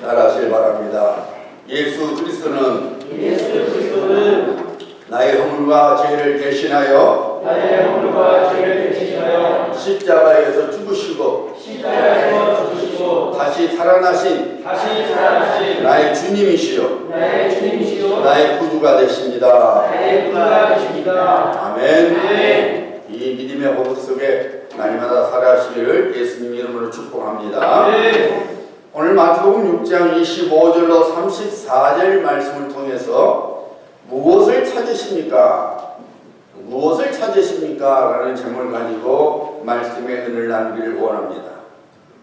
따라하시길 바랍니다. 예수 그리스도는 나의 허물과 죄를 대신하여 십자가에서 죽으시고 다시 살아나신 나의 주님이시요 나의 구주가 되십니다. 아멘. 이 믿음의 호흡 속에 날마다 살아가시기를 예수님 이름으로 축복합니다. 오늘 마태복음 6장 25절로 34절 말씀을 통해서 무엇을 찾으십니까? 무엇을 찾으십니까? 라는 제목을 가지고 말씀의 은혜를 나누기를 원합니다.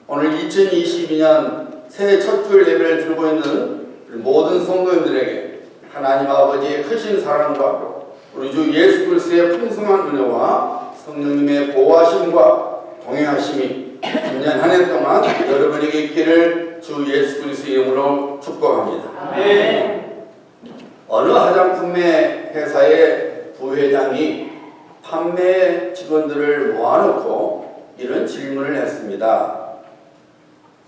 오늘 2022년 새해 첫 주일 예배를 드리고 있는 모든 성도님들에게 하나님 아버지의 크신 사랑과 우리 주 예수 그리스도의 풍성한 은혜와 성령님의 보호하심과 동행하심이 1년 한 해 동안 여러분에게 있기를 주 예수 그리스도 이름으로 축복합니다. 아멘. 어느 화장품의 회사의 부회장이 판매 직원들을 모아놓고 이런 질문을 했습니다.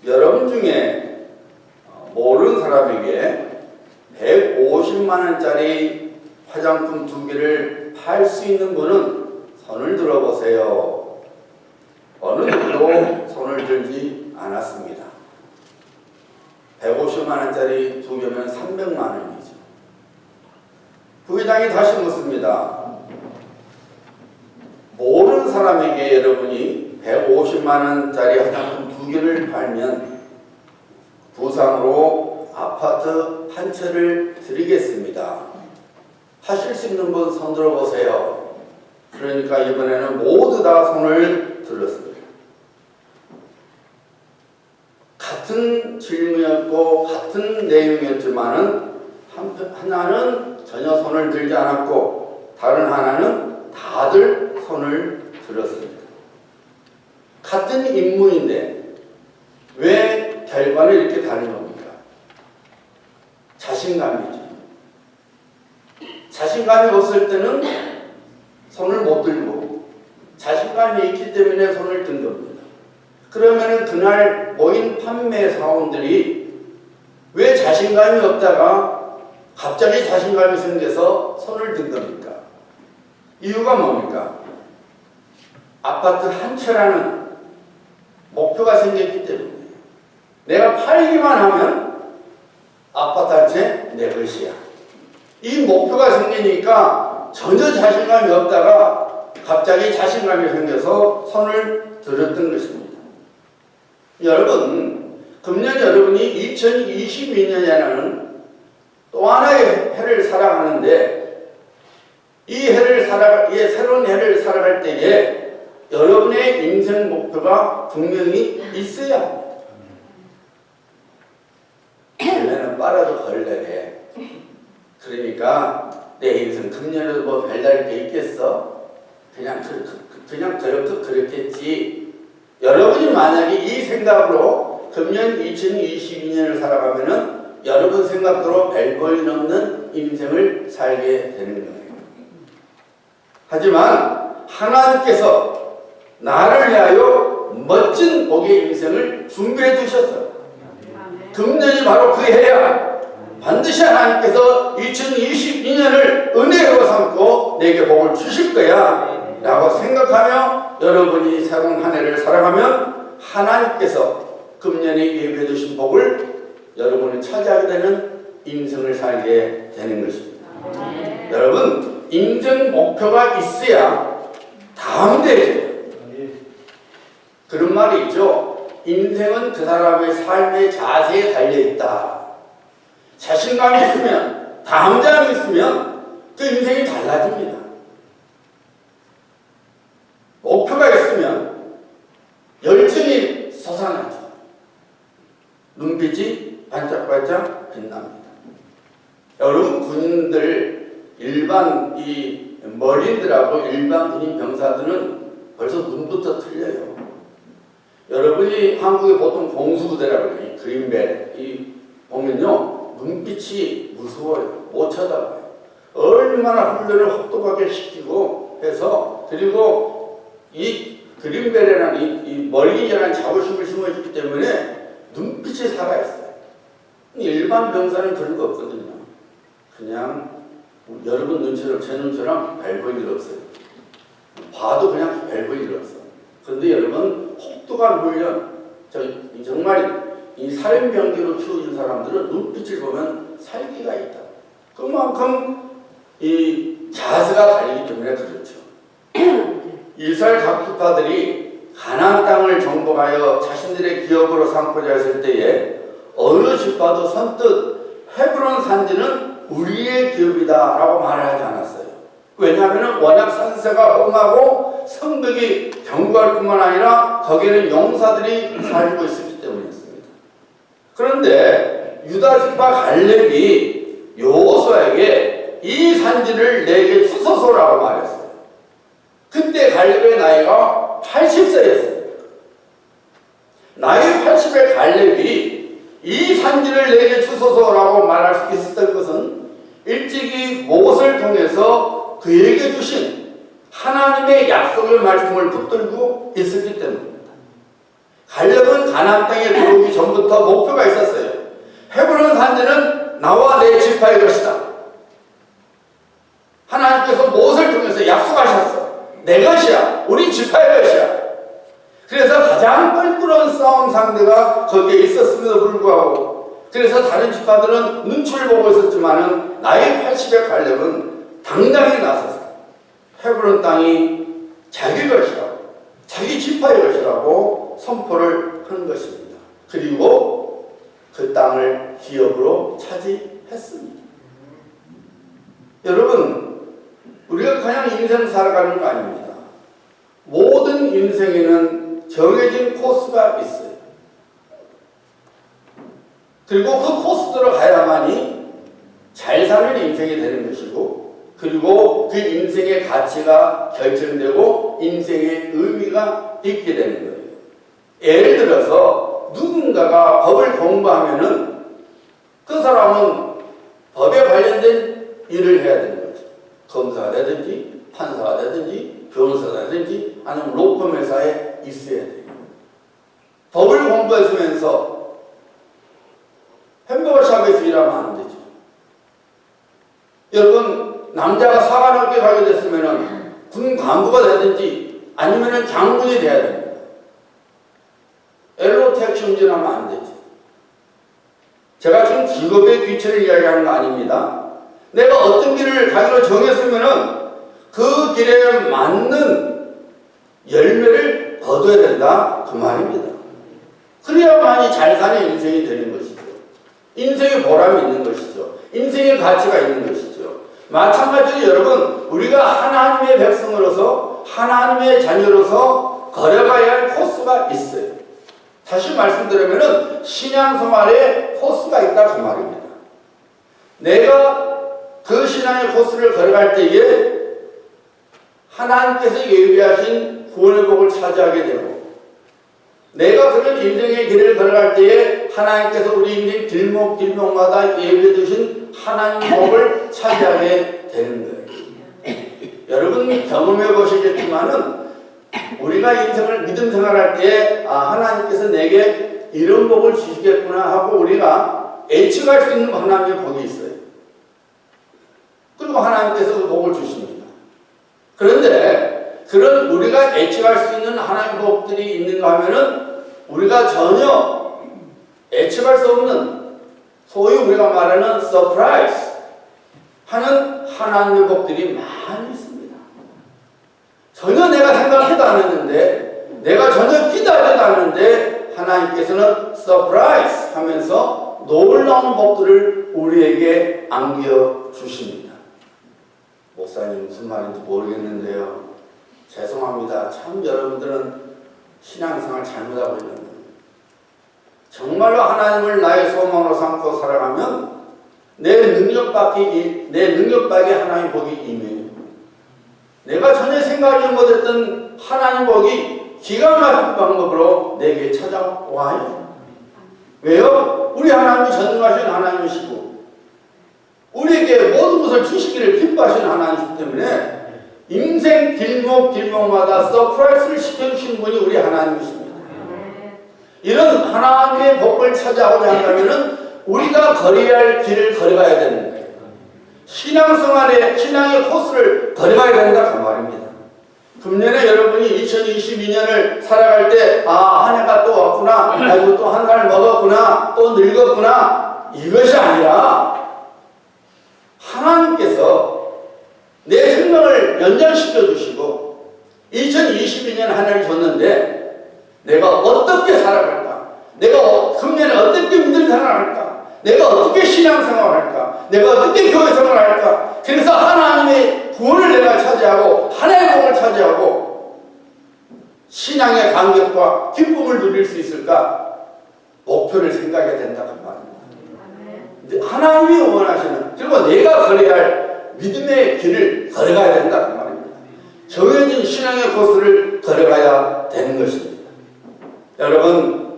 여러분 중에 모르는 사람에게 150만원짜리 화장품 2개를 팔 수 있는 분은 손을 들어보세요. 어느 누구도 손을 들지 않았습니다. 150만원짜리 2개면 300만원이죠. 부회장이 다시 묻습니다. 모르는 사람에게 여러분이 150만원짜리 화장품 2개를 팔면 부상으로 아파트 한 채를 드리겠습니다. 하실 수 있는 분 손 들어보세요. 그러니까 이번에는 모두 다 손을 들었습니다. 같은 질문이었고 같은 내용이었지만은 하나는 전혀 손을 들지 않았고 다른 하나는 다들 손을 들었습니다. 같은 임무인데 왜 결과는 이렇게 다른 겁니까? 자신감이죠. 자신감이 없을 때는 손을 못 들고 자신감이 있기 때문에 손을 든 겁니다. 그러면 그날 모인 판매 사원들이 왜 자신감이 없다가 갑자기 자신감이 생겨서 손을 든 겁니까? 이유가 뭡니까? 아파트 한 채라는 목표가 생겼기 때문이에요. 내가 팔기만 하면 아파트 한 채 내 것이야. 이 목표가 생기니까 전혀 자신감이 없다가 갑자기 자신감이 생겨서 손을 들었던 것입니다. 여러분, 금년 여러분이 2022년이라는 또 하나의 해를 살아가는데 이 새로운 해를 살아갈 때에 여러분의 인생 목표가 분명히 있어야 합니다. 걸레는 빨아도 걸레래. 그러니까 내 인생 금년에도 뭐 별다를 게 있겠어? 그냥 저렇게 그렇겠지. 여러분이 만약에 이 생각으로 금년 2022년을 살아가면은 여러분 생각대로 별 볼일 없는 인생을 살게 되는 거예요. 하지만 하나님께서 나를 위하여 멋진 복의 인생을 준비해 두셨어요. 금년이 바로 그 해야 반드시 하나님께서 2022년을 은혜로 삼고 내게 복을 주실 거야 라고 생각하며 여러분이 새로운 한 해를 살아가면 하나님께서 금년에 예비해 두신 복을 여러분이 차지하게 되는 인생을 살게 되는 것입니다. 여러분, 인생 목표가 있어야 다음 되죠. 그런 말이 있죠. 인생은 그 사람의 삶의 자세에 달려있다. 자신감이 있으면, 다음감이 있으면 그 인생이 달라집니다. 목표가 있으면 열정이 솟아나죠. 눈빛이 반짝반짝 빛납니다. 여러분, 군인들, 일반 머린들하고 일반 군인 병사들은 벌써 눈부터 틀려요. 여러분이 한국에 보통 공수부대라고 해요. 그린벨 보면요 눈빛이 무서워요. 못 쳐다봐요. 얼마나 훈련을 혹독하게 시키고 해서 그리고 이 그린벨이라는 이 머리이라는 자부심을 심어주기 때문에 눈빛이 살아있어요. 일반 병사는 그런 거 없거든요. 그냥 여러분 눈처럼 제 눈처럼 별 볼 일 없어요. 봐도 그냥 별 볼 일 없어. 그런데 여러분 혹독한 훈련, 정말 이 살인병기로 키워진 사람들은 눈빛을 보면 살기가 있다. 그만큼 이 자세가 다르기 때문에 그렇죠. 이스라엘 각국파들이 가나안 땅을 정복하여 자신들의 기업으로 삼고자 했을 때에 어느 집파도 선뜻 헤브론 산지는 우리의 기업이다라고 말을 하지 않았어요. 왜냐하면 워낙 산세가 험하고 성벽이 견고할 뿐만 아니라 거기에는 용사들이 살고 있었기 때문이었습니다. 그런데 유다 지파 갈렙이 여호수아에게 이 산지를 내게 주소서라고 말했어요. 그때 갈렙의 나이가 80세였습니다. 나이 80의 갈렙이 이 산지를 내게 주소서라고 말할 수 있었던 것은 일찍이 모세를 통해서 그에게 주신 하나님의 약속의 말씀을 붙들고 있었기 때문입니다. 갈렙은 가나안 땅에 들어오기 전부터 목표가 있었어요. 헤브론 산지는 나와 내 지파의 것이다. 하나님께서 모세를 통해서 약속하셨어. 내 것이야. 우리 지파의 것이야. 그래서 가장 껄끄러운 싸움 상대가 거기에 있었음에도 불구하고, 그래서 다른 지파들은 눈치를 보고 있었지만은 나이 80의 갈렙은 당당히 나서서 헤브론 땅이 자기 것이라고, 자기 지파의 것이라고 선포를 한 것입니다. 그리고 그 땅을 기업으로 차지했습니다. 여러분, 우리가 그냥 인생 살아가는 거 아닙니다. 모든 인생에는 정해진 코스가 있어요. 그리고 그 코스대로 가야만이 잘 사는 인생이 되는 것이고, 그리고 그 인생의 가치가 결정되고 인생의 의미가 있게 되는 거예요. 예를 들어서 누군가가 법을 공부하면은 그 사람은 법에 관련된 일을 해야 되는 거죠. 검사가 되든지 판사가 되든지 변호사가 되든지 아니면 로펌 회사에 있어야 돼요. 법을 공부했으면서 햄버거 샵에서 일하면 안 되죠. 여러분, 남자가 사관학교 가게 됐으면은 군 간부가 되든지 아니면은 장군이 돼야 됩니다. 엘로 택시 운전하면 안 되죠. 제가 지금 직업의 귀천을 이야기하는 거 아닙니다. 내가 어떤 길을 가기로 정했으면은 그 길에 맞는 열매를 거둬야 된다, 그 말입니다. 그래야만이 잘 사는 인생이 되는 것이죠. 인생의 보람이 있는 것이죠. 인생의 가치가 있는 것이죠. 마찬가지로 여러분, 우리가 하나님의 백성으로서, 하나님의 자녀로서 걸어가야 할 코스가 있어요. 다시 말씀드리면은 신앙생활에 코스가 있다, 그 말입니다. 내가 그 신앙의 코스를 걸어갈 때에 하나님께서 예비하신 구원의 복을 차지하게 되고, 내가 그런 인생의 길을 걸어갈 때에 하나님께서 우리 인생 길목마다 예비해 두신 하나님의 복을 차지하게 되는 거예요. 여러분 경험해 보시겠지만은 우리가 인생을 믿음 생활할 때에 하나님께서 내게 이런 복을 주시겠구나 하고 우리가 예측할 수 있는 하나님의 복이 있어요. 그리고 하나님께서 그 복을 주십니다. 그런데 그런 우리가 예측할 수 있는 하나님의 복들이 있는가 하면은 우리가 전혀 예측할 수 없는, 소위 우리가 말하는 서프라이즈 하는 하나님의 복들이 많이 있습니다. 전혀 내가 생각해도 안 했는데, 내가 전혀 기대하지도 않았는데 하나님께서는 서프라이즈 하면서 놀라운 복들을 우리에게 안겨주십니다. 목사님 무슨 말인지 모르겠는데요, 죄송합니다. 참 여러분들은 신앙생활 잘못하고 있는 거예요. 정말로 하나님을 나의 소망으로 삼고 살아가면 내 능력 밖에 하나님의 복이 임해요. 내가 전혀 생각하지 못했던 하나님의 복이 기가 막힌 방법으로 내게 찾아와요. 왜요? 우리 하나님이 전능하신 하나님이시고 우리에게 모든 것을 주시기를 기뻐하시는 하나님이기 때문에 인생 길목마다 서프라이즈를 시켜주신 분이 우리 하나님이십니다. 이런 하나님의 복을 찾아오자 한다면은 우리가 걸어야 할 길을 걸어가야 되는 거예요. 신앙생활의 신앙의 코스를 걸어가야 된다 그 말입니다. 금년에 여러분이 2022년을 살아갈 때 한 해가 또 왔구나, 아이고 또 한 살 먹었구나, 또 늙었구나, 이것이 아니라 하나님께서 내 생명을 연장시켜 주시고 2022년 한 해를 줬는데 내가 어떻게 살아갈까? 내가 금년에 어떻게 믿음 생활할까? 내가 어떻게 신앙생활을 할까? 내가 어떻게 교회생활을 할까? 그래서 하나님의 구원을 내가 차지하고 하나의 공을 차지하고 신앙의 감격과 기쁨을 누릴 수 있을까? 목표를 생각해야 된다 그 말입니다. 하나님이 원하시는, 그리고 내가 걸어야 할 믿음의 길을 걸어가야 된다 그 말입니다. 정해진 신앙의 코스를 걸어가야 되는 것입니다. 여러분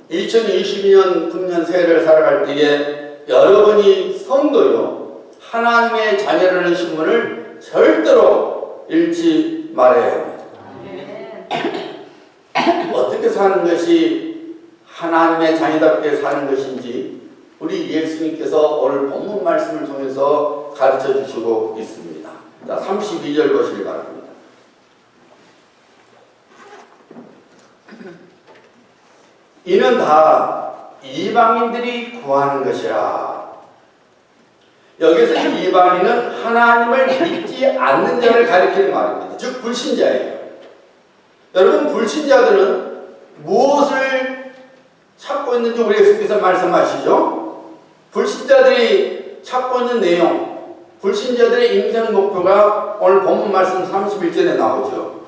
2022년 금년 새해를 살아갈 때에 여러분이 성도요 하나님의 자녀라는 신분을 절대로 잃지 말아야 합니다. 어떻게 사는 것이 하나님의 자녀답게 사는 것인지 우리 예수님께서 오늘 본문 말씀을 통해서 가르쳐 주시고 있습니다. 자, 32절 보시기 바랍니다. 이는 다 이방인들이 구하는 것이라. 여기서 이방인은 하나님을 믿지 않는 자를 가리키는 말입니다. 즉 불신자예요. 여러분 불신자들은 무엇을 찾고 있는지 우리 예수께서 말씀하시죠. 불신자들이 찾고 있는 내용, 불신자들의 인생 목표가 오늘 본문 말씀 31절에 나오죠.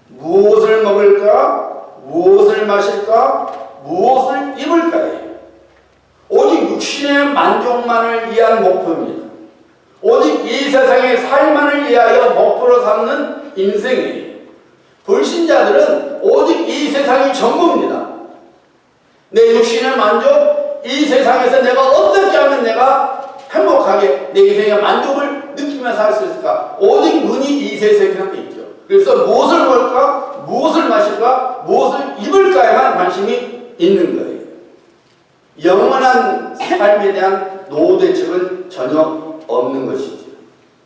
무엇을 먹을까? 무엇을 마실까? 무엇을 입을까요? 오직 육신의 만족만을 위한 목표입니다. 오직 이 세상의 삶만을 위하여 목표로 삼는 인생이에요. 불신자들은 오직 이 세상이 전부입니다. 내 육신의 만족, 이 세상에서 내가 어떻게 하면 내가 행복하게 내 인생의 만족을 느끼며 살 수 있을까? 오직 눈이 이 세상에 있죠. 그래서 무엇을 먹을까? 무엇을 마실까? 무엇을 입을까에만 관심이 있는 거예요. 영원한 삶에 대한 노후 대책은 전혀 없는 것이죠.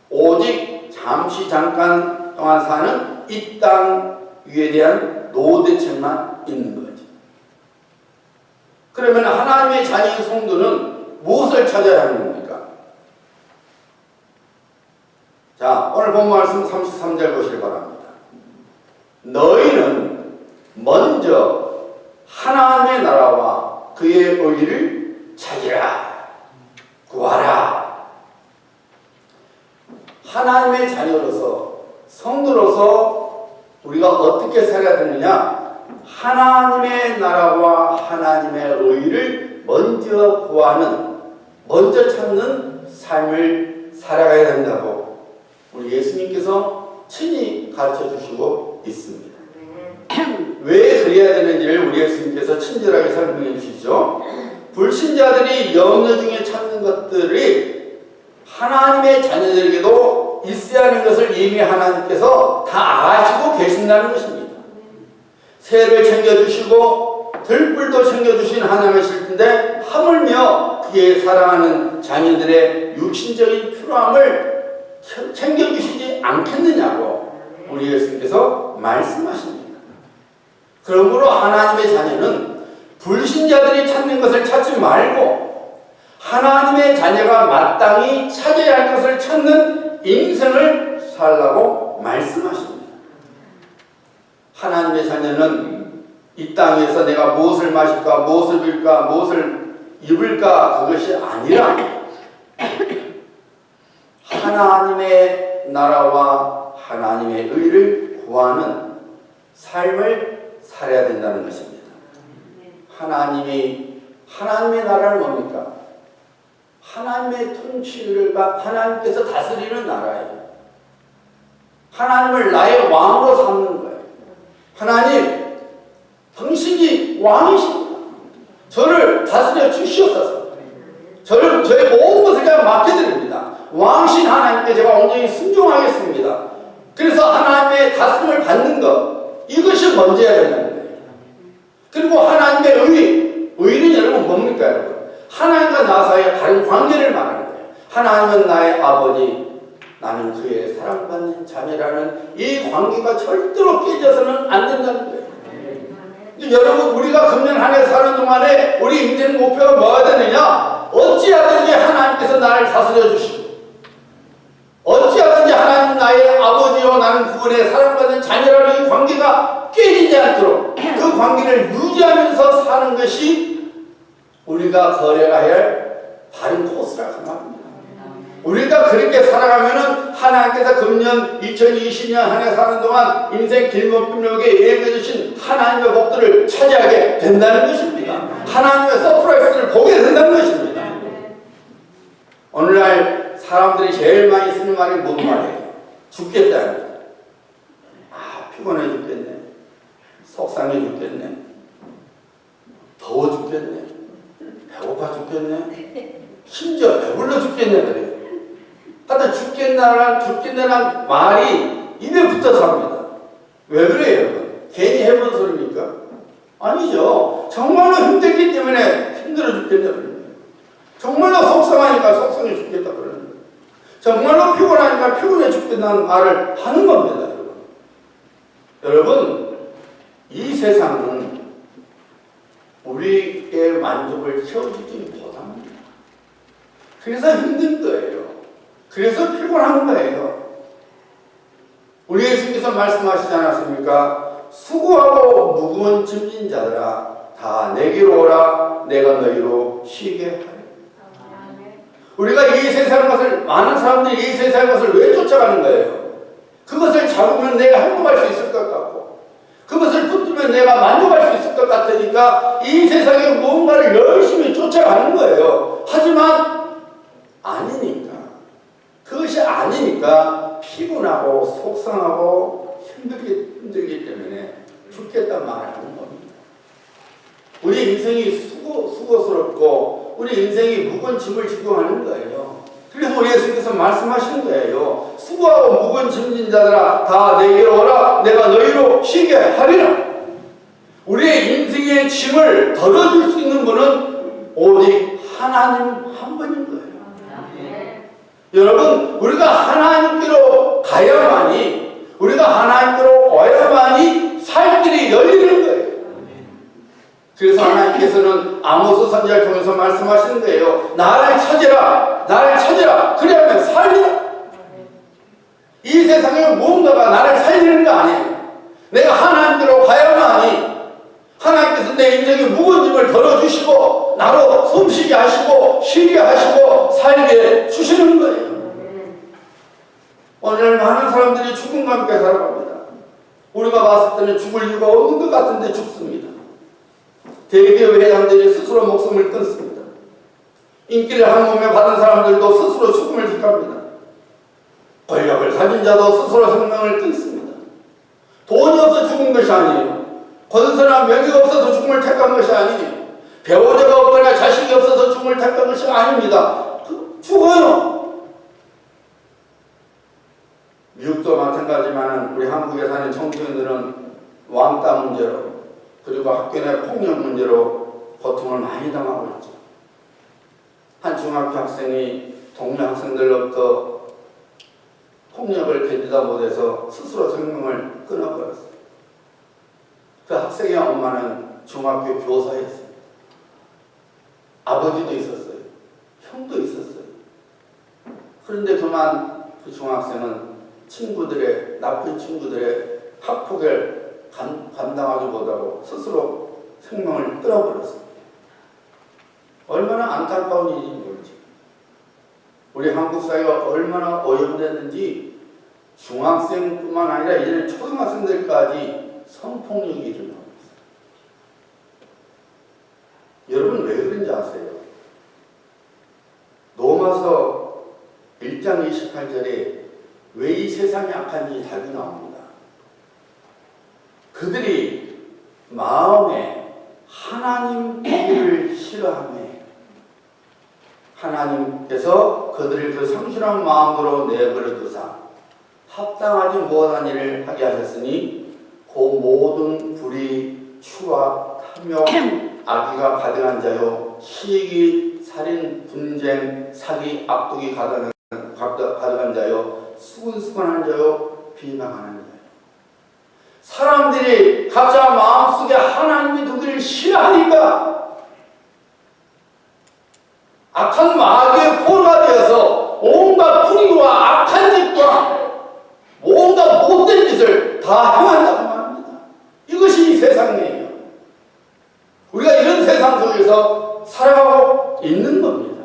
오직 잠시 잠깐 동안 사는 이 땅 위에 대한 노후 대책만 있는 거죠. 그러면 하나님의 자녀인 성도는 무엇을 찾아야 하는 겁니까? 자, 오늘 본 말씀 33절 보시기 바랍니다. 너희는 먼저 하나님의 나라와 그의 의를 찾으라, 구하라. 하나님의 자녀로서, 성도로서 우리가 어떻게 살아야 되느냐? 하나님의 나라와 하나님의 의를 먼저 구하는, 먼저 찾는 삶을 살아가야 된다고 우리 예수님께서 친히 가르쳐 주시고 있습니다. 왜 그래야 되는지를 우리 예수님께서 친절하게 설명해 주시죠. 불신자들이 염려 중에 찾는 것들이 하나님의 자녀들에게도 있어야 하는 것을 이미 하나님께서 다 아시고 계신다는 것입니다. 새를 챙겨주시고 들불도 챙겨주신 하나님이실 텐데 하물며 그의 사랑하는 자녀들의 육신적인 필요함을 챙겨주시지 않겠느냐고 우리 예수님께서 말씀하십니다. 그러므로 하나님의 자녀는 불신자들이 찾는 것을 찾지 말고 하나님의 자녀가 마땅히 찾아야 할 것을 찾는 인생을 살라고 말씀하십니다. 하나님의 자녀는 이 땅에서 내가 무엇을 마실까, 무엇을 빌까, 무엇을 입을까 그것이 아니라 하나님의 나라와 하나님의 의를 구하는 삶을 살아야 된다는 것입니다. 하나님의 나라는 뭡니까? 하나님의 통치가 하나님께서 다스리는 나라예요. 하나님을 나의 왕으로 삼는 거예요. 하나님, 당신이 왕이십니다. 저를 다스려 주시옵소서. 저의 모든 것을 제가 맡겨드립니다. 왕신 하나님께 제가 온전히 순종하겠습니다. 그래서 하나님의 다스림을 받는 것, 이것이 먼저야 된다는 거예요. 그리고 하나님의 의는 여러분 뭡니까 여러분? 하나님과 나 사이의 다른 관계를 말하는 거예요. 하나님은 나의 아버지, 나는 그의 사랑받는 자녀라는 이 관계가 절대로 깨져서는 안 된다는 거예요. 여러분, 우리가 금년 한 해 사는 동안에 우리 인생 목표가 뭐가 되느냐? 어찌하든지 하나님께서 나를 다스려 주시고, 어찌하든지 하나님 나의 아버지요 나는 그분의 사랑받는 자녀라는 이 관계가 깨지지 않도록 그 관계를 유지하면서 사는 것이 우리가 걸어야 할 바른 코스라고 합니다. 우리가 그렇게 살아가면은 하나님께서 금년 2020년 한 해 사는 동안 인생 길목길목에 예비해 주신 하나님의 복들을 차지하게 된다는 것입니다. 하나님의 서프라이즈를 보게 된다는 것입니다. 오늘날 사람들이 제일 많이 쓰는 말이 뭔 말이에요? 죽겠다는 거예요. 아, 피곤해 죽겠네. 속상해 죽겠네. 더워 죽겠네. 배고파 죽겠네. 심지어 배불러 죽겠네 그래요. 하여튼 죽겠네란 말이 입에 붙어서 합니다. 왜 그래요, 여러분? 괜히 해본 소리입니까? 아니죠. 정말로 힘들기 때문에 힘들어 죽겠다 그러는 거예요. 정말로 속상하니까 속상해 죽겠다 그러는 거예요. 정말로 피곤하니까 피곤해 죽겠다는 말을 하는 겁니다, 여러분. 여러분, 이 세상은 우리의 만족을 채워주지 못합니다. 그래서 힘든 거예요. 그래서 피곤한 거예요. 우리 예수님께서 말씀하시지 않았습니까? 수고하고 무거운 짐진 자들아 다 내게로 오라 내가 너희로 쉬게 하리라. 우리가 이 세상 것을, 많은 사람들이 이 세상 것을 왜 쫓아가는 거예요? 그것을 잡으면 내가 행복할 수 있을 것 같고, 그것을 붙들면 내가 만족할 수 있을 것 같으니까 이 세상에 무언가를 열심히 쫓아가는 거예요. 하지만 아니니까, 그것이 아니니까 피곤하고 속상하고 힘들기 때문에 죽겠단 말을 하는 겁니다. 우리 인생이 수고스럽고 우리 인생이 무거운 짐을 지고 하는 거예요. 그래서 우리 예수님께서 말씀하신 거예요. 수고하고 무거운 짐진 자들아 다 내게로 오라 내가 너희로 쉬게 하리라. 우리의 인생의 짐을 덜어줄 수 있는 분은 오직 하나님 한 분인 거예요. 여러분, 우리가 하나님께로 가야만이, 우리가 하나님께로 와야만이 살 길이 열리는 거예요. 그래서 하나님께서는 아모스 선지자를 통해서 말씀하시는 거예요. 나를 찾으라, 나를 찾으라. 그래야만 살리라. 이 세상에 무언가가 나를 살리는 거 아니에요. 내가 하나님께로 가야만이 하나님께서 내 인생의 무거운 짐을 덜어주시고 나로 숨쉬게 하시고 쉬게 하시고 살게 주시는 거예요. 오늘 많은 사람들이 죽음과 함께 살아갑니다. 우리가 봤을 때는 죽을 이유가 없는 것 같은데 죽습니다. 대기업 회장들이 스스로 목숨을 끊습니다. 인기를 한 몸에 받은 사람들도 스스로 죽음을 택합니다. 권력을 가진 자도 스스로 생명을 끊습니다. 돈이 없어 죽은 것이 아니에요. 권세나 명예가 없어서 죽음을 택한 것이 아니에요. 배우자가 없거나 자식이 없어서 죽음을 택한 것이 아닙니다. 죽어요. 미국도 마찬가지지만 우리 한국에 사는 청소년들은 왕따 문제로 그리고 학교 내 폭력 문제로 고통을 많이 당하고 있죠. 한 중학교 학생이 동네 학생들로부터 폭력을 견디다 못해서 스스로 생명을 끊어버렸어요. 그 학생의 엄마는 중학교 교사였어요. 아버지도 있었어요. 형도 있었어요. 그런데 그만 그 중학생은 나쁜 친구들의 학폭을 감당하지 못하고 스스로 생명을 끊어버렸습니다. 얼마나 안타까운 일인지 모르죠. 우리 한국 사회가 얼마나 오염됐는지 중학생뿐만 아니라 이제는 초등학생들까지 성폭력이 일어나고 있어요. 여러분 왜 그런지 아세요? 로마서 1장 28절에 왜 이 세상이 악한지 답이 나옵니다. 그들이 마음에 하나님 보기를 싫어하며 하나님께서 그들을 그 성실한 마음으로 내버려 두사 합당하지 못한 일을 하게 하셨으니 그 모든 불의, 추악, 탐욕, 악의가 가득한 자요 시기 살인, 분쟁, 사기, 악독이 가득한 자요, 수근수근한 자요, 비방하는 자요. 사람들이 각자 마음속에 하나님이 누구를 싫어하니까 악한 마귀의 포로가 되어서 온갖 불의와 악한 짓과 온갖 못된 짓을 다 행한다고 말합니다. 이것이 이 세상이에요. 우리가 이런 세상 속에서 살아가고 있는 겁니다.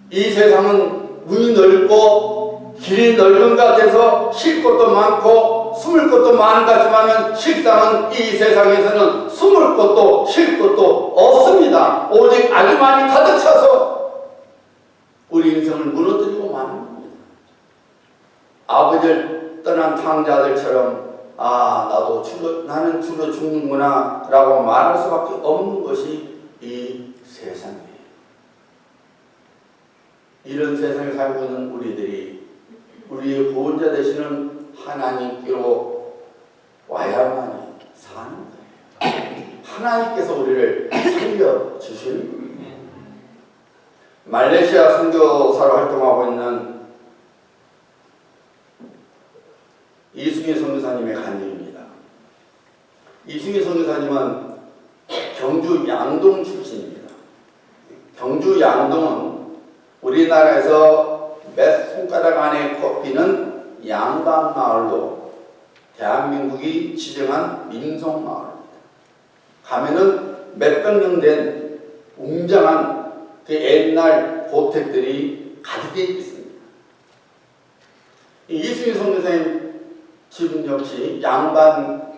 이 세상은 문이 넓고 길이 넓은 것 같아서 쉴 곳도 많고 숨을 곳도 많은 것 같지만 실상은 이 세상에서는 숨을 곳도 쉴 곳도 없습니다. 오직 악이만이 가득 차서 우리 인생을 무너뜨리고 마는 겁니다. 아버지를 떠난 탕자들처럼 나는 죽어 죽는구나 라고 말할 수밖에 없는 것이 이 세상이에요. 이런 세상에 살고 있는 우리들이 우리의 구원자 되시는 하나님께로 와야만이 사는 거예요. 하나님께서 우리를 살려주시는 거예요. 말레이시아 선교사로 활동하고 있는 이승희 선교사님의 간증입니다. 이승희 선교사님은 경주 양동 출신입니다. 경주 양동은 우리나라에서 몇 손가락 안에 꼽히는 양반마을로 대한민국이 지정한 민속마을입니다. 가면은 몇백 명 된 웅장한 그 옛날 고택들이 가득해 있습니다. 이승희 선교사님 집은 역시 양반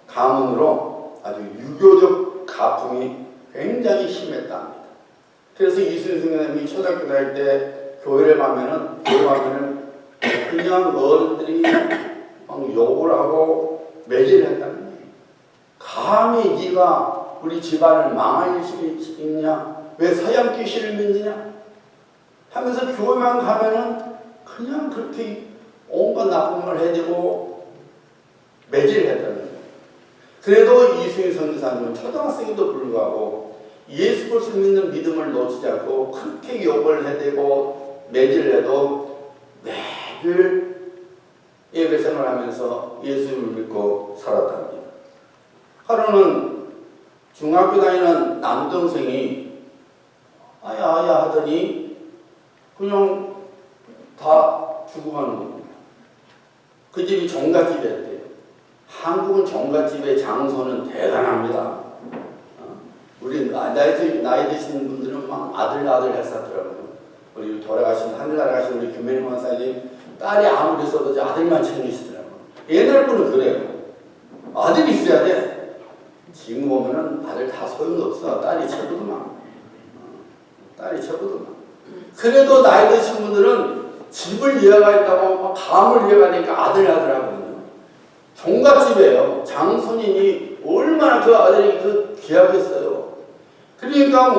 가문으로 아주 유교적 가풍이 굉장히 심했답니다. 그래서 이승희 선교사님이 초등학교 다닐 때 교회를 가면은 그냥 어른들이 막 욕을 하고 매질을 했다는 거예요. 감히 네가 우리 집안을 망할 일이 있냐? 왜 서양 귀신을 믿느냐? 하면서 교회만 가면은 그냥 그렇게 온갖 나쁜 걸 해대고 매질을 했다는 거예요. 그래도 이승희 선교사님은 초등학생에도 불구하고 예수 그리스도를 믿는 믿음을 놓치지 않고 그렇게 욕을 해대고 매질을 해도 매일 예배생활을 하면서 예수를 믿고 살았답니다. 하루는 중학교 다니는 남동생이 아야 하더니 그냥 다 죽어가는 겁니다. 그 집이 종갓집이었대요. 한국은 종갓집의 장소는 대단합니다. 우리 나이 드신 분들은 막 아들 했었더라고요. 우리 돌아가신 하늘나라 가신 우리 김명희 권사님 딸이 아무리 있어도 아들만 챙기시더라고요. 옛날 분은 그래요. 아들이 있어야 돼. 지금 보면은 아들 다 소용없어. 딸이 최고더만. 그래도 나이 드신 분들은 집을 이어가겠다고 막 감을 이어가니까 아들 하더라고요. 종갓집이에요. 장손이니 얼마나 그 아들이 귀하겠어요. 그러니까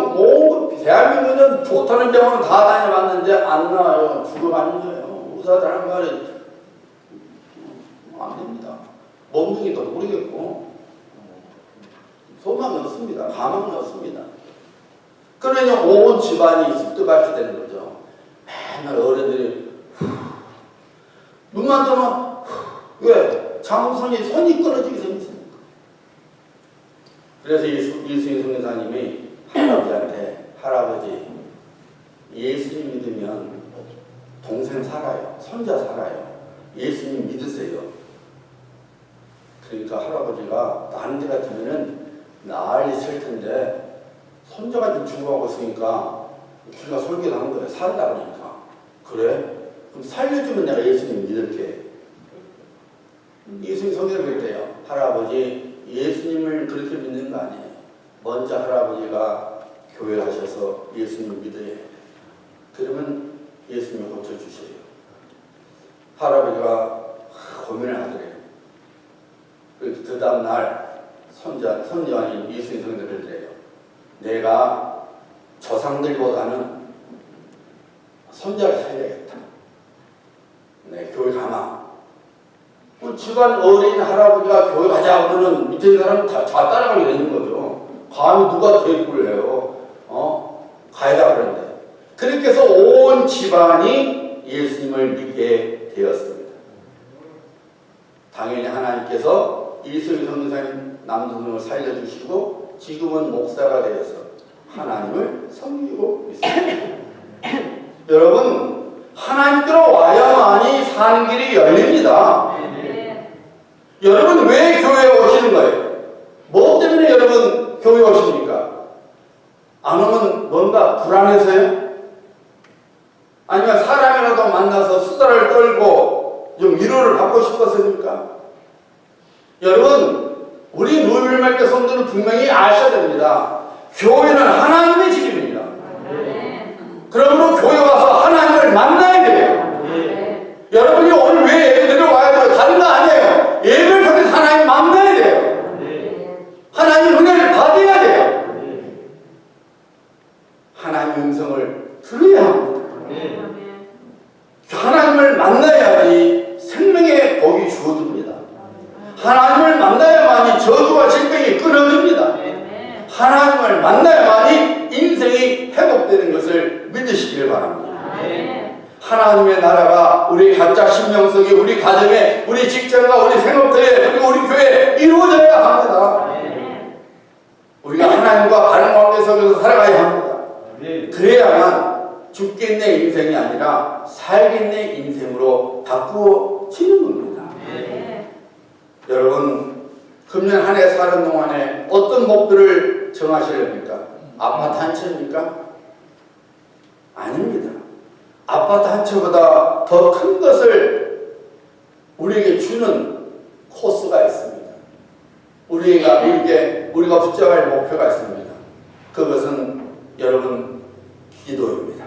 대한민국은 좋다는 병원은 다 다녀봤는데 안 나와요. 죽어가는 거예요. 의사들한 말이 안 됩니다. 몸뚱이도 모르겠고 소망이 없습니다. 가망이 없습니다. 그러니 온 집안이 습득발치 되는 거죠. 맨날 어른들이 눈만 뜨면 왜? 장손이 손이 끊어지게 생겼습니까? 그래서 이승희 선교사님이 할아버지한테 할아버지 예수님 믿으면 동생 살아요. 손자 살아요. 예수님 믿으세요. 그러니까 할아버지가 다른 데 같으면은 난리 칠 텐데 손자가 지금 죽어가고 있으니까 귀가 솔깃한 거예요. 살다 그러니까. 그래? 그럼 살려주면 내가 예수님 믿을게. 예수님 성경에 그랬대요. 할아버지 예수님을 그렇게 믿는 거 아니에요. 먼저 할아버지가 교회 가셔서 예수님 믿어야 해요. 그러면 예수님이 고쳐주세요. 할아버지가 고민을 하더래요. 그 다음 날 선녀인 예수님 성경에 그랬대요. 내가 조상들보다는 손자를 살려야겠다. 네, 교회 가마. 집안 어린 할아버지가 교회 가자 하면은 밑에 있는 사람은 다 따라가게 되는 거죠. 감히 누가 대꾸를 해요. 가야 그런데 그렇게 해서 온 집안이 예수님을 믿게 되었습니다. 당연히 하나님께서 이수희 선생님 남동생을 살려주시고 지금은 목사가 되어서 하나님을 섬기고 있습니다. 여러분, 하나님께로 와야만이 사는 길이 열립니다. 여러분, 왜 교회에 오시는 거예요? 뭐 때문에 여러분 교회에 오십니까? 안 오면 뭔가 불안해서요? 아니면 사람이라도 만나서 수다를 떨고 좀 위로를 받고 싶었습니까? 여러분, 우리 노율말교 성도는 분명히 아셔야 됩니다. 교회는 하나님의 집입니다. 그러므로 교회 와서 하나님을 만나야 돼요. 여러분이 오늘 왜 예배드리러 와야 돼요? 다른 거 아니에요. 예배를 통해서 하나님 만나야 돼요. 하나님 은혜를 받아야 돼요. 하나님의 음성을 들어야 합니다. 하나님을 만나야지 생명의 복이 주어집니다. 하나님을 만나야만이 저주와 질병이 끊어집니다. 하나님을 만나야만이 인생이 회복되는 것을 믿으시길 바랍니다. 하나님의 나라가 우리 각자 신명속에, 우리 가정에, 우리 직장과 우리 생업터에, 그리고 우리 교회에 이루어져야 합니다. 우리가 하나님과 바른 관계 속에서 살아가야 합니다. 그래야만 죽겠네 인생이 아니라 살겠네 인생으로 바꾸어지는 겁니다. 여러분, 금년 한 해 사는 동안에 어떤 목표를 정하시렵니까? 아파트 한 채입니까? 아닙니다. 아파트 한 채보다 더 큰 것을 우리에게 주는 코스가 있습니다. 우리가 붙잡아야 할 목표가 있습니다. 그것은 여러분 기도입니다.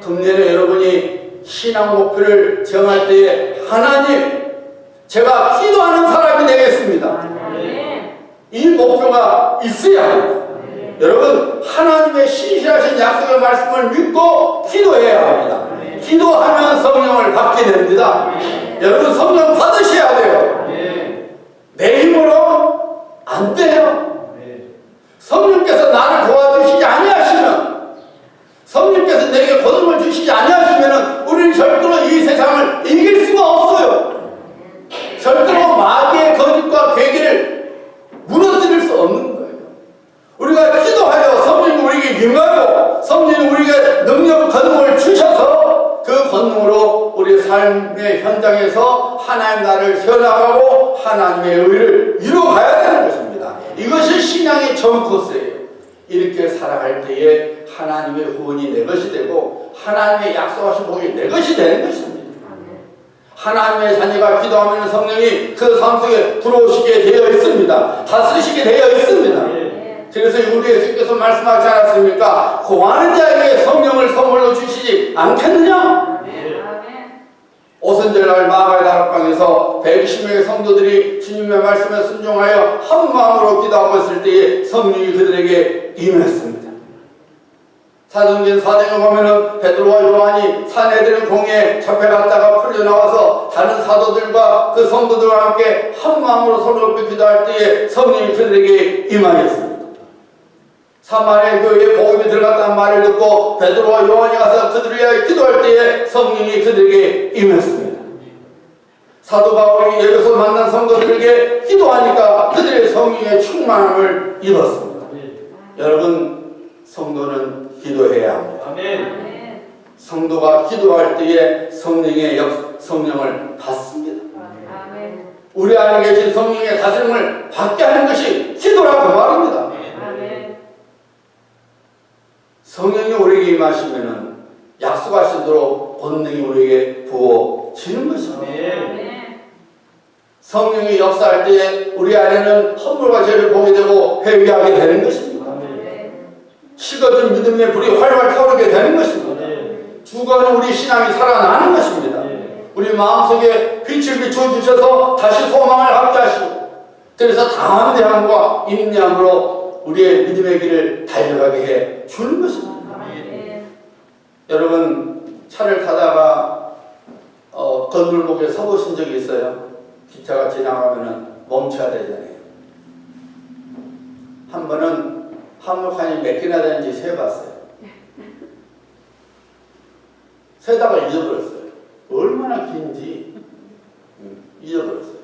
금년에 여러분이 신앙 목표를 정할 때에 하나님, 제가 기도하는 사람이 되겠습니다. 이 목표가 있어야 합니다. 여러분, 하나님의 신실하신 약속의 말씀을 믿고 기도해야 합니다. 기도하면 성령을 받게 됩니다. 여러분, 성령 받으셔야 돼요. 내 힘으로 안 돼요. 성령께서 나를 도와주시지 아니하시면, 성령께서 내게 거듭을 주시지 아니하시면 우리는 절대로 이 세상을 이길 수가 없어요. 절대로 마귀의 거짓과 괴계를 무너뜨릴 수 없는 거예요. 우리가 기도하여 성령이 우리에게 임하고 성령이 우리에게 능력, 권능을 주셔서 그 권능으로 우리 삶의 현장에서 하나님 나라를 세워나가고 하나님의 의를 이루어가야 되는 것입니다. 이것이 신앙의 전 코스예요. 이렇게 살아갈 때에 하나님의 후원이 내 것이 되고 하나님의 약속하신 복이 내 것이 되는 것입니다. 하나님의 자녀가 기도하면 성령이 그 삶 속에 들어오시게 되어 있습니다. 다스리시게 되어 있습니다. 그래서 우리 예수께서 말씀하지 않았습니까? 구하는 자에게 성령을 선물로 주시지 않겠느냐? 오순절날 마가의 다락방에서 120명의 성도들이 주님의 말씀에 순종하여 한 마음으로 기도하고 있을 때에 성령이 그들에게 임했습니다. 사도행전 4장에 보면은 베드로와 요한이 산헤드린 공회에 잡혀갔다가 풀려나와서 다른 사도들과 그 성도들과 함께 한 마음으로 서로 높이 기도할 때에 성령이 그들에게 임하였습니다. 사마리아 교회에 복음이 들어갔다는 말을 듣고 베드로와 요한이 가서 그들을 위하여 기도할 때에 성령이 그들에게 임했습니다. 사도 바울이 예배소 만난 성도들에게 기도하니까 그들의 성령의 충만함을 입었습니다. 여러분, 성도는 기도해야 합니다. 아멘. 성도가 기도할 때에 성령을 받습니다. 아멘. 우리 안에 계신 성령의 다스림을 받게 하는 것이 기도라고 말입니다. 아멘. 성령이 우리에게 임하시면은 약속하신 대로 권능이 우리에게 부어지는 것입니다. 아멘. 성령이 역사할 때에 우리 안에는 허물과 죄를 보게 되고 회개하게 되는 것입니다. 식어진 믿음의 불이 활활 타오르게 되는 것입니다. 죽어가는 우리 신앙이 살아나는 것입니다. 우리 마음속에 빛을 비춰주셔서 다시 소망을 갖게 하시고, 그래서 담대함과 인내함으로 우리의 믿음의 길을 달려가게 해 주는 것입니다. 여러분, 차를 타다가 건물목에 서보신 적이 있어요? 기차가 지나가면 멈춰야 되잖아요. 한 번은 한복판이 몇 개나 되는지 세봤어요. 세다가 잊어버렸어요. 얼마나 긴지 잊어버렸어요.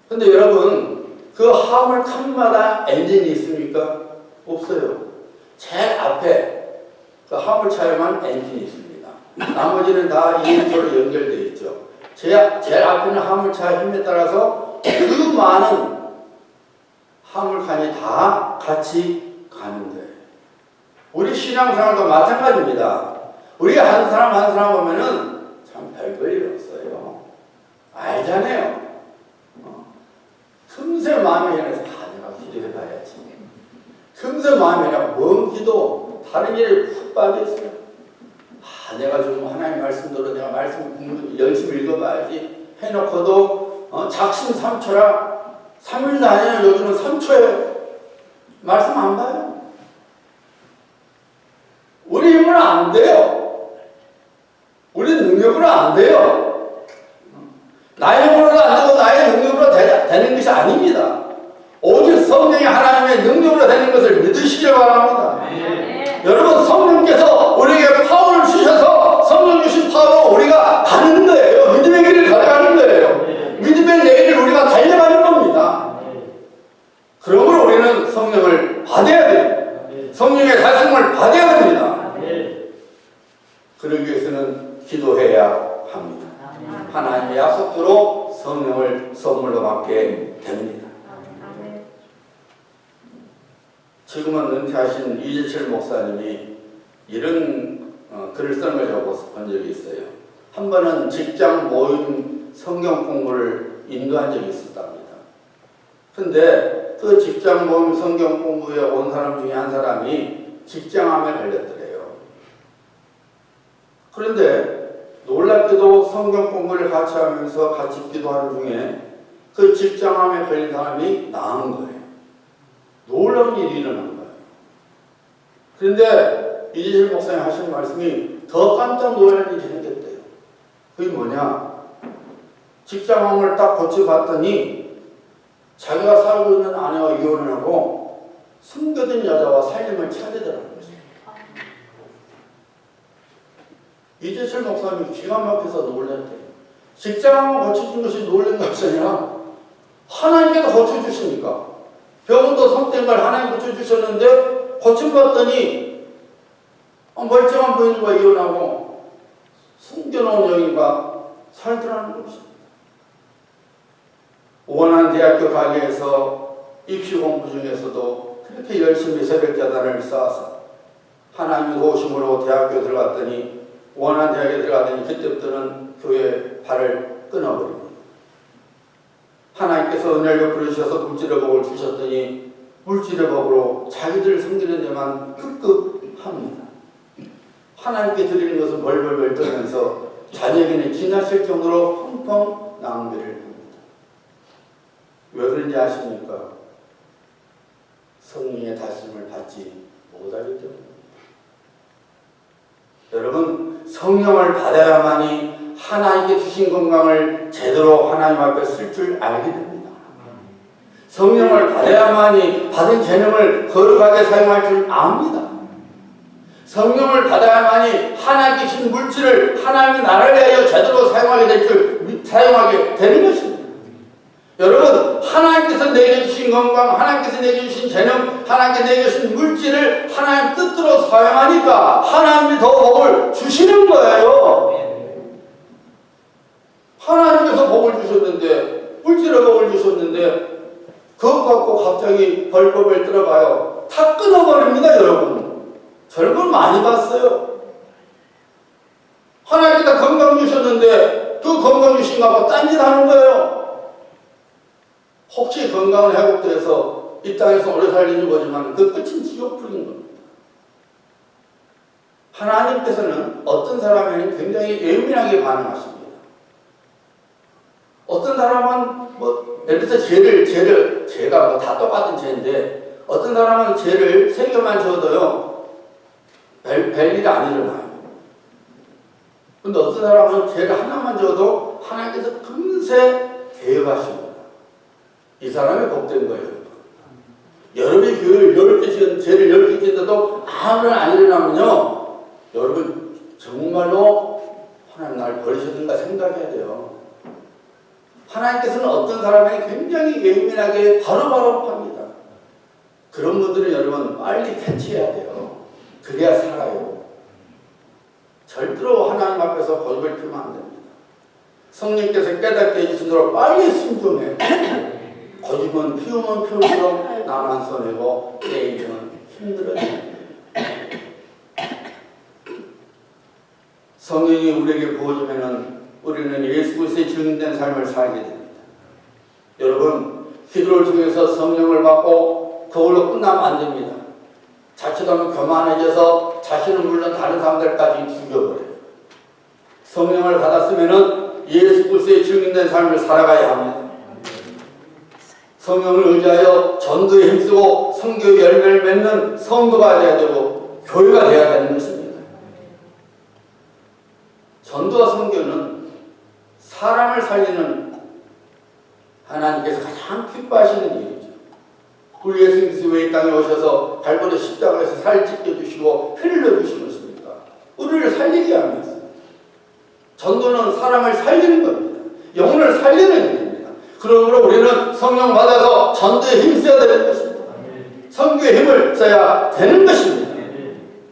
근데 여러분, 그 화물 칸마다 엔진이 있습니까? 없어요. 제일 앞에 그 화물차에만 엔진이 있습니다. 나머지는 다 이인소로 연결되어 있죠. 제일 앞에는 화물차 힘에 따라서 그 많은 화물칸이 다 같이 가는 거예요. 우리 신앙생활도 마찬가지입니다. 우리 한 사람 한 사람 보면은 참 별볼일 없어요. 알잖아요. 금세 마음에 현해서 내가 기도해봐야지. 금세 마음에 그냥 먼 기도, 다른 일에 푹 빠져있어요. 내가 좀 하나님 말씀대로 내가 말씀 열심히 읽어봐야지 해놓고도 작심삼초라 3일도 아니에요. 요즘은 3초에 말씀 안 봐요. 우리 힘으로 안 돼요. 우리 능력으로 안 돼요. 나의 힘으로도 안 되고 나의 능력으로 되는 것이 아닙니다. 오직 성령이 하나님의 능력으로 되는 것을 믿으시길 바랍니다. 여러분, 성령께서 우리에게 파워를 주셔서 성령 주신 파워로 우리가 가는 거예요. 믿음의 길을 걸어가는 거예요. 믿음의 내일을 우리가 달려가는 겁니다. 그러므로 우리는 성령을 받아야 돼요. 성령의 다스림을 받아야 됩니다. 그러기 위해서는 기도해야 합니다. 하나님의 약속대로 성령을 선물로 받게 됩니다. 지금은 은퇴하신 이재철 목사님이 이런 글을 쓰는 걸 제가 본 적이 있어요. 한 번은 직장 모임 성경 공부를 인도한 적이 있었답니다. 근데 그 직장 모임 성경 공부에 온 사람 중에 한 사람이 직장암에 걸렸더래요. 그런데 놀랍게도 성경 공부를 같이 하면서 같이 기도하는 중에 그 직장암에 걸린 사람이 나은 거예요. 놀라운 일이 일어난 거예요. 그런데 이재철 목사님 하시는 말씀이 더 깜짝 놀랄 일이 생겼대요. 그게 뭐냐? 직장암을 딱 고쳐봤더니 자기가 살고 있는 아내와 이혼을 하고 숨겨둔 여자와 살림을 차리더라는 거죠. 이재철 목사님이 기가 막혀서 놀랐대요. 직장암을 고쳐준 것이 놀란 것이 아니라 하나님께서 고쳐주시니까. 병원도 성된 걸 하나님 고쳐주셨는데 고쳐봤더니 멀쩡한 부인과 이혼하고 숨겨놓은 여인과 살더라는 것입니다. 원한 대학교 가기 위해서 입시 공부 중에서도 그렇게 열심히 새벽자단을 쌓아서 하나님의 도우심으로 대학교 들어갔더니 원한 대학에 들어갔더니 그때부터는 교회 발을 끊어버립니다. 하나님께서 은혜를 베푸셔서 물질의 복을 주셨더니 물질의 복으로 자기들 섬기는 데만 급급합니다. 하나님께 드리는 것은 벌벌벌 떨면서 자녀에게는 지나칠 정도로 펑펑 낭비를 합니다. 왜 그런지 아십니까? 성령의 다스림을 받지 못하기 때문입니다. 여러분, 성령을 받아야만이 하나님께 주신 건강을 제대로 하나님 앞에 쓸 줄 알게 됩니다. 성령을 받아야만이 받은 재능을 거룩하게 사용할 줄 압니다. 성령을 받아야만이 하나님께 주신 물질을 하나님의 나라를 위하여 제대로 사용하게 되는 것입니다. 여러분, 하나님께서 내게 주신 건강, 하나님께서 내게 주신 재능, 하나님께서 내게 주신 물질을 하나님 뜻대로 사용하니까 하나님이 더 복을 주시는 거예요. 하나님께서 복을 주셨는데, 물질의 복을 주셨는데 그것 갖고 갑자기 벌법을 들어가요. 다 끊어버립니다, 여러분. 저런 걸 많이 봤어요. 하나님께서 건강 주셨는데 그 건강 주신 거 갖고 딴짓 하는 거예요. 혹시 건강을 회복돼서 이 땅에서 오래 살리는 거지만 그 끝은 지옥불인 겁니다. 하나님께서는 어떤 사람에는 굉장히 예민하게 반응하십니다. 어떤 사람은 예를 들어서 죄가 다 똑같은 죄인데 어떤 사람은 죄를 3개만 지어도요 별일이 안 일어나요. 근데 어떤 사람은 죄를 하나만 지어도 하나님께서 금세 개혁하십니다. 이 사람이 복된 거예요. 여러분이 교회를 10개 지은 죄를 10개 지어도 아무런 안 일어나면요 여러분 정말로 하나님 날 버리셨는가 생각해야 돼요. 하나님께서는 어떤 사람에게 굉장히 예민하게 바로바로 합니다. 그런 분들은 여러분 빨리 캐치해야 돼요. 그래야 살아요. 절대로 하나님 앞에서 고집을 피우면 안 됩니다. 성령께서 깨닫게 해주시도록 빨리 순종해요. 고집은 피우면 피울수록 나만 손해고 내 인생은 힘들어져요. 성령이 우리에게 부어주면은 우리는 예수 그리스도의 증인된 삶을 살게 됩니다. 여러분, 기도를 통해서 성령을 받고 그걸로 끝나면 안 됩니다. 자칫하면 교만해져서 자신은 물론 다른 사람들까지 죽여버려요. 성령을 받았으면은 예수 그리스도의 증인된 삶을 살아가야 합니다. 성령을 의지하여 전도에 힘쓰고 성교의 열매를 맺는 성도가 되어야 되고 교회가 되어야 되는 것입니다. 전도와 성교는 사람을 살리는 하나님께서 가장 기뻐하시는 일이죠. 우리 예수님께서 왜 이 땅에 오셔서 갈보리 십자가에서 살을 찢겨주시고 피를 흘려주신 것입니까? 우리를 살리기 위함이었습니다. 전도는 사람을 살리는 겁니다. 영혼을 살리는 일입니다. 그러므로 우리는 성령 받아서 전도에 힘써야 되는 것입니다. 성교에 힘을 써야 되는 것입니다.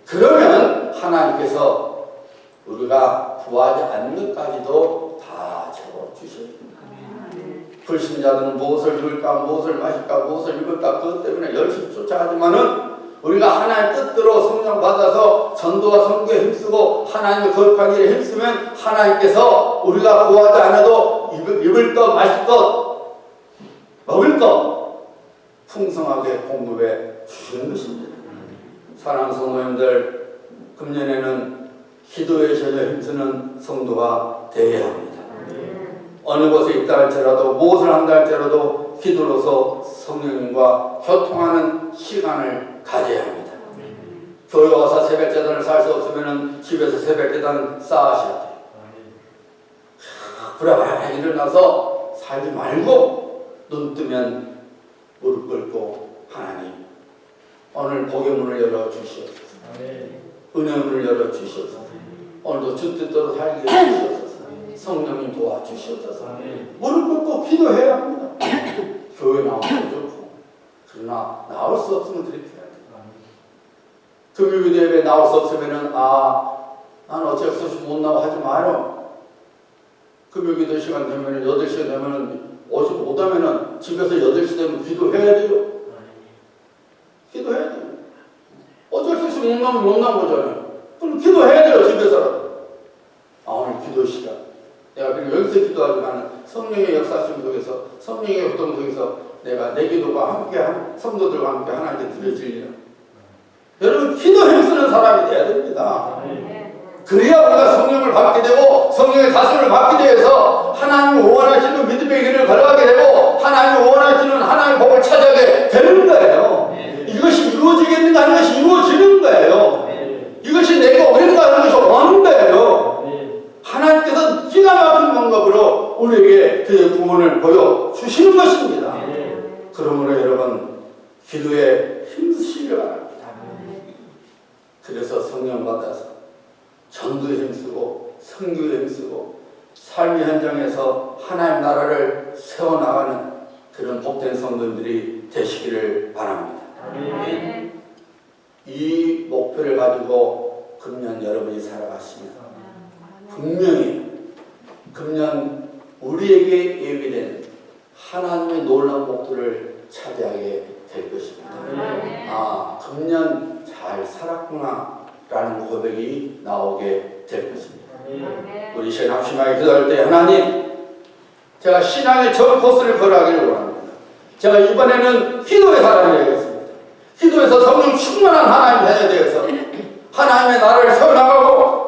그러면 하나님께서 우리가 구하지 않는 것까지도 다 채워주십니다. 불신자들은 무엇을 입을까, 무엇을 마실까, 무엇을 입을까 그것 때문에 열심히 쫓아가지만은 우리가 하나님의 뜻대로 성령 받아서 전도와 성교에 힘쓰고 하나님의 거룩한 일에 힘쓰면 하나님께서 우리가 구하지 않아도 입을 것, 마실 것, 먹을 것 풍성하게 공급해 주시는 것입니다. 사랑하는 성도님들, 금년에는 기도에 전혀 힘쓰는 성도가 되어야 합니다. 어느 곳에 있다 할지라도 무엇을 한다 할지라도 기도로서 성령님과 교통하는 시간을 가져야 합니다. 교회 와서 새벽제단을 살 수 없으면 집에서 새벽제단 쌓으셔야 돼요. 부랴부랴 일어나서 살지 말고 눈 뜨면 무릎 꿇고 하나님 오늘 복의 문을 열어주시옵소서. 은혜의 문을 열어주시옵소서. 오늘도 주 뜻대로 살게 해주시옵소서. 성령님 도와주시옵소서. 무릎 꿇고 기도해야 합니다. 교회 나오면 좋고 그러나 나올 수 없으면 그렇게 해야 돼요. 금요일 예배 나올 수 없으면은 난 어쩔 수 없이 못 나와 하지 마요. 금요일 시간 되면은 8시가 되면은 오지 못하면은 집에서 8시 되면 기도해야 돼요. 기도해야 돼요. 어쩔 수 없이 못 나오면 못 나오잖아요. 그럼 기도해야 돼요. 집에서라도. 오늘 기도 시간. 내가 그냥 여기서 기도하지만 성령의 역사심 속에서 성령의 활동 속에서 내가 내 기도가 함께한 성도들과 함께 하나님께 드려지리라. 여러분 기도 힘쓰는 사람이 돼야 됩니다. 그래야 우리가 성령을 받게 되고 성령의 다스림을 받게 되어서 하나님을 원하시는 믿음의 길을 걸어가게 되고 하나님을 원하시는 하나님의 복을 찾아가게 되는 거예요. 이것이 이루어지겠는가 하는 것이 이루어지는 거예요. 이것이 내가 옳은가 하는 것이 오는 거예요. 하나님께서 기가 막힌 방법으로 우리에게 그의 구원을 보여주시는 것입니다. 그러므로 여러분 기도에 힘쓰시기 바랍니다. 그래서 성령 받아서 전도에 힘쓰고 선교에 힘쓰고 삶의 현장에서 하나님 나라를 세워나가는 그런 복된 성도들이 되시기를 바랍니다. 이 목표를 가지고 금년 여러분이 살아가시면 분명히 금년 우리에게 예비된 하나님의 놀라운 목표를 차지하게 될 것입니다. 금년 잘 살았구나 라는 고백이 나오게 될 것입니다. 우리 신앙심하게 기도할 때 하나님 제가 신앙의 전 코스를 걸어가기를 원합니다. 제가 이번에는 기도의 사람이 되겠습니다. 기도에서 성령 충만한 하나님 되어야 되어서 하나님의 나라를 세워나가고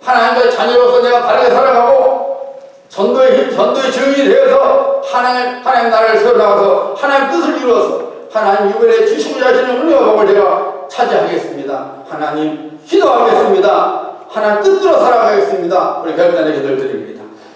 하나님의 자녀로서 내가 바르게 살아가고 전도의 증인이 되어서 하나님 나라를 세워나가서 하나님 뜻을 이루어서 하나님 이번에 주시고자 하시는 은혜와 복을 제가 차지하겠습니다. 하나님 기도하겠습니다. 하나님 뜻대로 살아가겠습니다. 우리 결단의 기도를 드립니다.